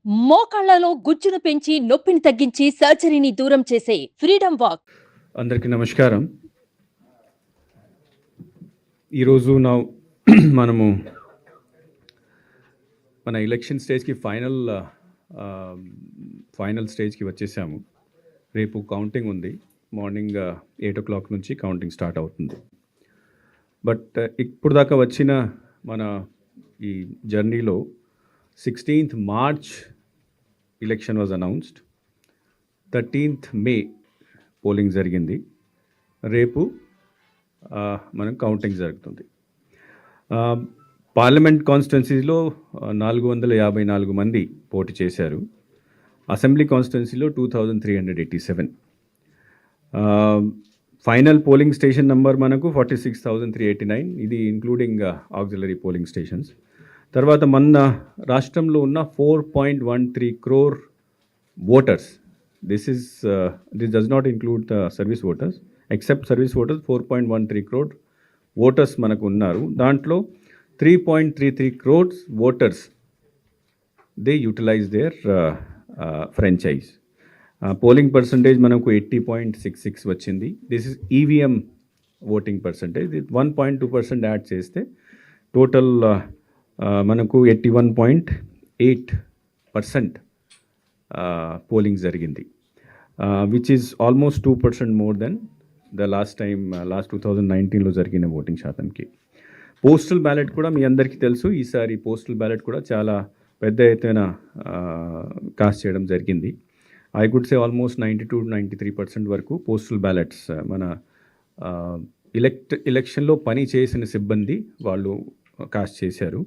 మోకాళ్లలో గుజ్జును పెంచి నొప్పిని తగ్గించి సర్జరీని దూరం చేసే ఫ్రీడమ్ వాక్. అందరికీ నమస్కారం. ఈరోజు మనము మన ఎలక్షన్ స్టేజ్కి ఫైనల్ స్టేజ్కి వచ్చేసాము. రేపు కౌంటింగ్ ఉంది. మార్నింగ్ 8 o'clock నుంచి కౌంటింగ్ స్టార్ట్ అవుతుంది. బట్ ఇప్పుడు దాకా వచ్చిన మన ఈ జర్నీలో 16th March election was announced. 13th May polling జరిగింది. రేపు మనం కౌంటింగ్ జరుగుతుంది. పార్లమెంట్ కాన్స్టిట్యున్సీలో 454 మంది పోటీ చేశారు. అసెంబ్లీ కాన్స్టిట్యున్సీలో 2387. ఫైనల్ పోలింగ్ స్టేషన్ నంబర్ మనకు 46,389. ఇది ఇంక్లూడింగ్ ఆక్సిలరీ పోలింగ్ స్టేషన్స్. తర్వాత మన రాష్ట్రంలో ఉన్న 4.13 crore voters. This does not include the service voters. Except service voters 4.13 crore voters మనకు ఉన్నారు. దాంట్లో 3.33 crore voters they utilise their franchise. Polling percentage మనకు 80.66 వచ్చింది. This is EVM voting percentage. 1.2% add చేస్తే టోటల్ మనకు 81.8% పోలింగ్ జరిగింది, which is almost 2% more than the last 2019లో జరిగిన ఓటింగ్ శాతంకి. పోస్టల్ బ్యాలెట్ కూడా మీ అందరికీ తెలుసు. ఈసారి పోస్టల్ బ్యాలెట్ కూడా చాలా పెద్ద ఎత్తున కాస్ట్ చేయడం జరిగింది. ఐ కుడ్ సే ఆల్మోస్ట్ 92-93% వరకు పోస్టల్ బ్యాలెట్స్ మన ఎలక్షన్లో పని చేసిన సిబ్బంది వాళ్ళు కాస్ట్ చేశారు.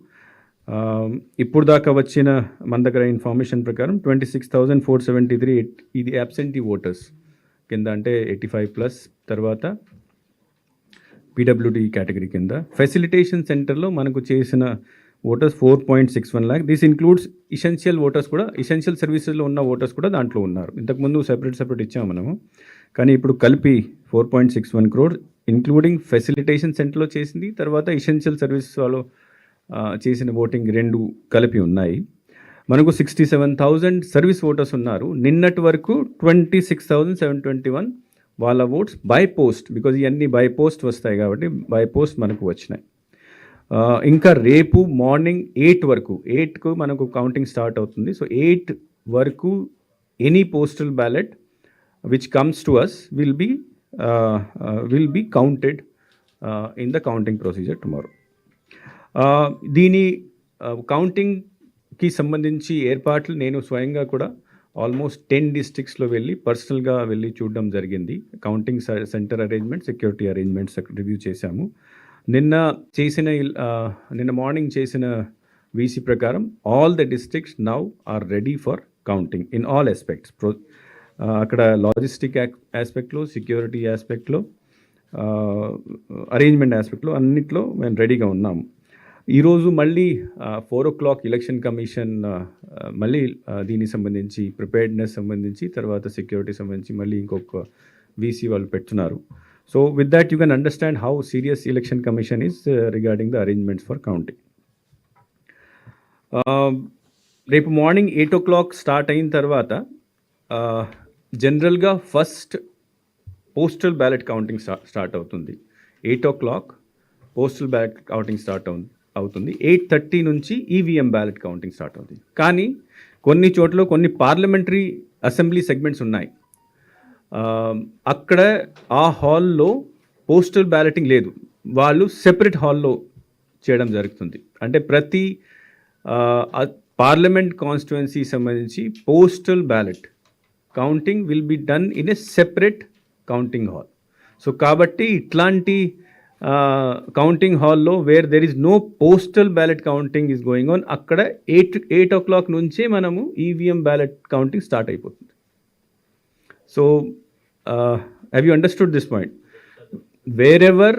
ఇప్పుడు దాకా వచ్చిన మన దగ్గర ఇన్ఫర్మేషన్ ప్రకారం 26,473 ఇది అబ్సెంటీ ఓటర్స్ కింద, అంటే 85+. తర్వాత పీడబ్ల్యూడీ కేటగిరీ కింద. ఫెసిలిటేషన్ సెంటర్లో మనకు చేసిన voters 4.61 lakh. This includes essential voters కూడా. ఇసెన్షియల్ సర్వీసెస్లో ఉన్న ఓటర్స్ కూడా దాంట్లో ఉన్నారు. ఇంతకుముందు సెపరేట్ ఇచ్చాము మనము, కానీ ఇప్పుడు కలిపి 4.61 crore ఇంక్లూడింగ్ ఫెసిలిటేషన్ సెంటర్లో చేసింది, తర్వాత ఇసెన్షియల్ సర్వీసెస్ వాళ్ళు చేసిన ఓటింగ్ రెండు కలిపి ఉన్నాయి. మనకు 67,000 సర్వీస్ ఓటర్స్ ఉన్నారు. నిన్నటి వరకు 26,721 వాళ్ళ ఓట్స్ బై పోస్ట్, బికాజ్ ఇవన్నీ బై పోస్ట్ వస్తాయి కాబట్టి బై పోస్ట్ మనకు వచ్చినాయి. ఇంకా రేపు మార్నింగ్ 8 వరకు, 8కు మనకు కౌంటింగ్ స్టార్ట్ అవుతుంది. సో 8 వరకు any postal ballot which comes to us will be counted in the counting procedure tomorrow. దీని కౌంటింగ్కి సంబంధించి ఏర్పాట్లు నేను స్వయంగా కూడా ఆల్మోస్ట్ 10 డిస్ట్రిక్ట్స్లో పర్సనల్గా వెళ్ళి చూడడం జరిగింది. Counting centre arrangement, security arrangements review చేశాము. నిన్న మార్నింగ్ చేసిన వీసీ ప్రకారం all the districts now are ready for counting in all aspects. అక్కడ లాజిస్టిక్ ఆస్పెక్ట్లో, సెక్యూరిటీ ఆస్పెక్ట్లో, అరేంజ్మెంట్ ఆస్పెక్ట్లో అన్నిట్లో మేము రెడీగా ఉన్నాము. ఈరోజు మళ్ళీ 4 o'clock ఎలక్షన్ కమిషన్ మళ్ళీ దీనికి సంబంధించి ప్రిపేర్డ్నెస్ సంబంధించి, తర్వాత సెక్యూరిటీ సంబంధించి మళ్ళీ ఇంకొక వీసీ వాళ్ళు పెడుతున్నారు. So with that you can understand how serious election commission is regarding the arrangements for counting. రేపు మార్నింగ్ 8 o'clock స్టార్ట్ అయిన తర్వాత జనరల్గా first postal ballot counting start అవుతుంది. 8 o'clock postal ballot counting start అవుతుంది. 8:30 నుంచి ఈవీఎం బ్యాలెట్ కౌంటింగ్ స్టార్ట్ అవుతుంది. కానీ కొన్ని చోట్ల కొన్ని పార్లమెంటరీ అసెంబ్లీ సెగ్మెంట్స్ ఉన్నాయి. అక్కడ ఆ హాల్లో పోస్టల్ బ్యాలెటింగ్ లేదు, వాళ్ళు సెపరేట్ హాల్లో చేయడం జరుగుతుంది. అంటే ప్రతి పార్లమెంట్ కాన్స్టిట్యుయెన్సీ సంబంధించి postal ballot counting will be done in a separate counting hall. So కాబట్టి ఇట్లాంటి కౌంటింగ్ హాల్లో where there is no postal ballot counting is going on, అక్కడ 8 o'clock నుంచే మనము ఈవీఎం బ్యాలెట్ కౌంటింగ్ స్టార్ట్ అయిపోతుంది. So have you understood this point? Wherever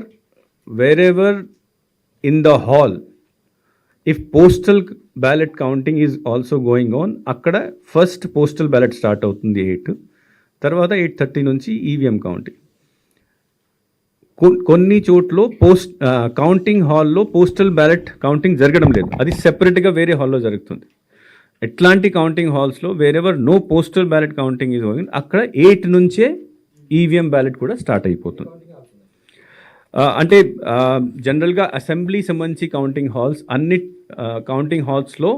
in the hall, if postal ballot counting is also going on, akkada first postal ballot start avutundi 8, tarvata 8:30 nunchi EVM counting. కొన్ని చోట్ల counting హాల్లో postal ballot counting జరగడం లేదు, అది సెపరేట్గా వేరే హాల్లో జరుగుతుంది. ఎట్లాంటి కౌంటింగ్ హాల్స్లో wherever no postal ballot counting is going అక్కడ 8 నుంచే ఈవీఎం బ్యాలెట్ కూడా స్టార్ట్ అయిపోతుంది. అంటే జనరల్గా అసెంబ్లీ సంబంధించి కౌంటింగ్ హాల్స్ అన్ని కౌంటింగ్ హాల్స్లో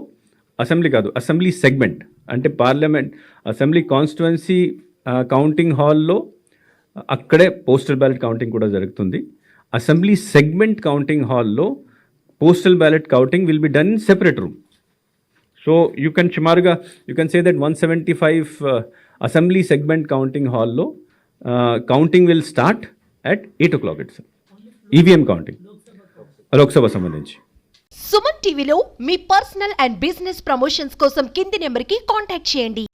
అసెంబ్లీ కాదు, అసెంబ్లీ సెగ్మెంట్ అంటే పార్లమెంట్ అసెంబ్లీ కాన్స్టిట్యువెన్సీ కౌంటింగ్ హాల్లో అక్కడే పోస్టల్ బ్యాలెట్ కౌంటింగ్ కూడా జరుగుతుంది. అసెంబ్లీ సెగ్మెంట్ కౌంటింగ్ హాల్లో postal ballot counting will be done in separate room. So you can సుమారుగా you can say that 175 assembly segment counting హాల్లో counting will start at 8 o'clock itself. EVM counting Lok Sabha సంబంధించి. సుమన్ టీవీలో మీ personal and business promotions కోసం కింది నెంబర్కి contact చేయండి.